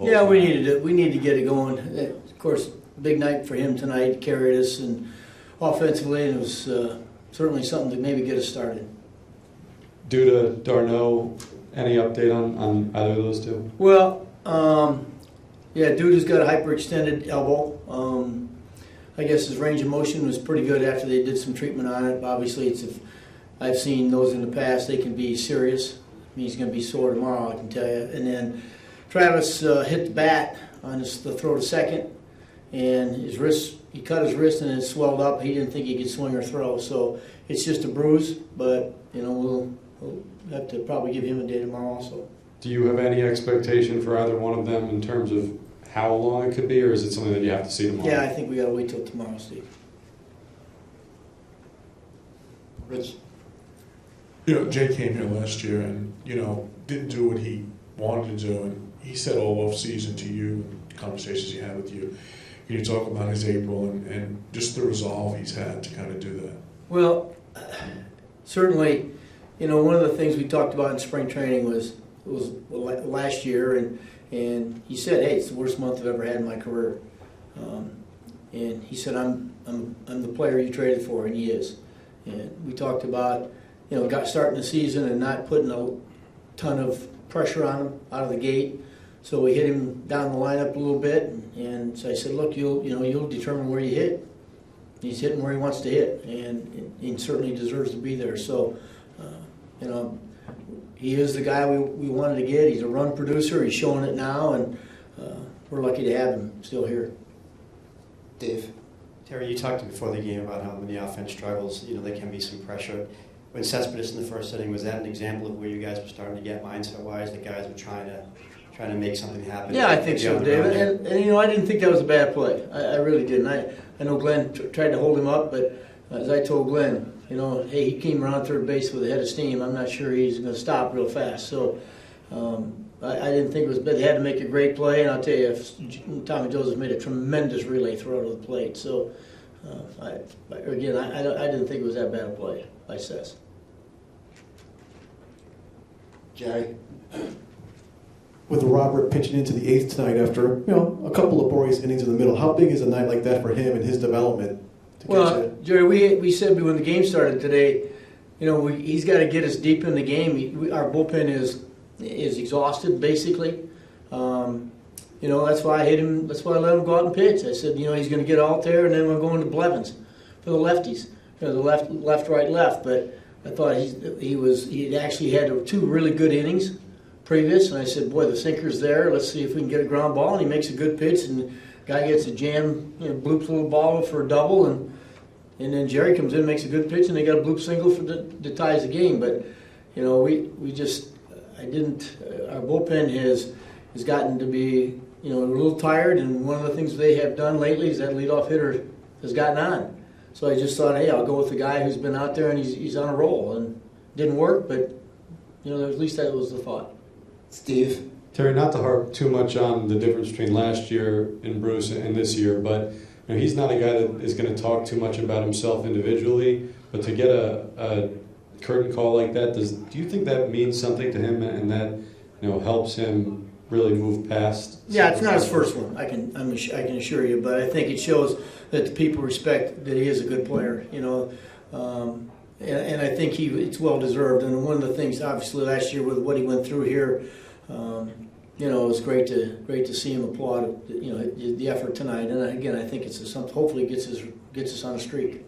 Yeah, we needed it. We need to get it going. Of course, big night for him tonight. Carried us and offensively, and it was certainly something to maybe get us started. Due to Darno, any update on either of those two? Well, yeah, Duda's got a hyperextended elbow. I guess his range of motion was pretty good after they did some treatment on it. Obviously, I've seen those in the past. They can be serious. I mean, he's going to be sore tomorrow, I can tell you. And then Travis hit the bat on the throw to second, and his wrist, he cut his wrist and it swelled up. He didn't think he could swing or throw, so it's just a bruise. But you know, we'll have to probably give him a day tomorrow also. Do you have any expectation for either one of them in terms of how long it could be, or is it something that you have to see tomorrow? Yeah, I think we got to wait till tomorrow, Steve. Rich? You know, Jay came here last year and, you know, didn't do what he wanted to do, and he said all off season to you, conversations he had with you. Can you talk about his April and just the resolve he's had to kind of do that? Well, certainly, you know, one of the things we talked about in spring training was last year, and he said, "Hey, it's the worst month I've ever had in my career." And he said, "I'm the player you traded for," and he is. And we talked about, you know, starting the season and not putting a ton of pressure on him out of the gate. So we hit him down the lineup a little bit, and so I said, "Look, you'll determine where you hit." He's hitting where he wants to hit, and he certainly deserves to be there. So, you know, he is the guy we wanted to get. He's a run producer. He's showing it now, and we're lucky to have him still here. Dave? Terry, you talked before the game about how when the offense struggles, you know, there can be some pressure. When Cespedes in the first inning, was that an example of where you guys were starting to get mindset-wise? The guys were trying to make something happen? Yeah, I think so, David. And you know, I didn't think that was a bad play. I really didn't. I know Glenn tried to hold him up, but as I told Glenn, you know, hey, he came around third base with a head of steam. I'm not sure he's going to stop real fast. So I didn't think it was bad. They had to make a great play, and I'll tell you, Tommy Joseph made a tremendous relay throw to the plate. So, I didn't think it was that bad a play by Cess. Jerry? With Robert pitching into the eighth tonight after, you know, a couple of laborious innings in the middle, how big is a night like that for him and his development? Well, Jerry, we said when the game started today, you know, he's got to get us deep in the game. Our bullpen is exhausted, basically. You know, that's why I hit him. That's why I let him go out and pitch. I said, you know, he's going to get out there, and then we're going to Blevins for the lefties, you know, the left, right, left. But I thought he actually had two really good innings previous, and I said, boy, the sinker's there. Let's see if we can get a ground ball. And he makes a good pitch, and the guy gets a jam, you know, bloops a little ball for a double, and then Jerry comes in, makes a good pitch, and they got a bloop single that ties the game. But you know, our bullpen has gotten to be, you know, a little tired, and one of the things they have done lately is that leadoff hitter has gotten on. So I just thought, hey, I'll go with the guy who's been out there and he's on a roll, and didn't work, but you know, at least that was the thought. Steve? Terry, not to harp too much on the difference between last year in Bruce and this year, but you know, he's not a guy that is going to talk too much about himself individually, but to get a curtain call like that, do you think that means something to him, and that, you know, helps him really move past? Yeah, it's not his first one, I can assure you, but I think it shows that the people respect that he is a good player, you know, and I think it's well deserved. And one of the things, obviously, last year with what he went through here, you know, it was great to see him applaud, you know, the effort tonight. And again, I think hopefully gets us on a streak.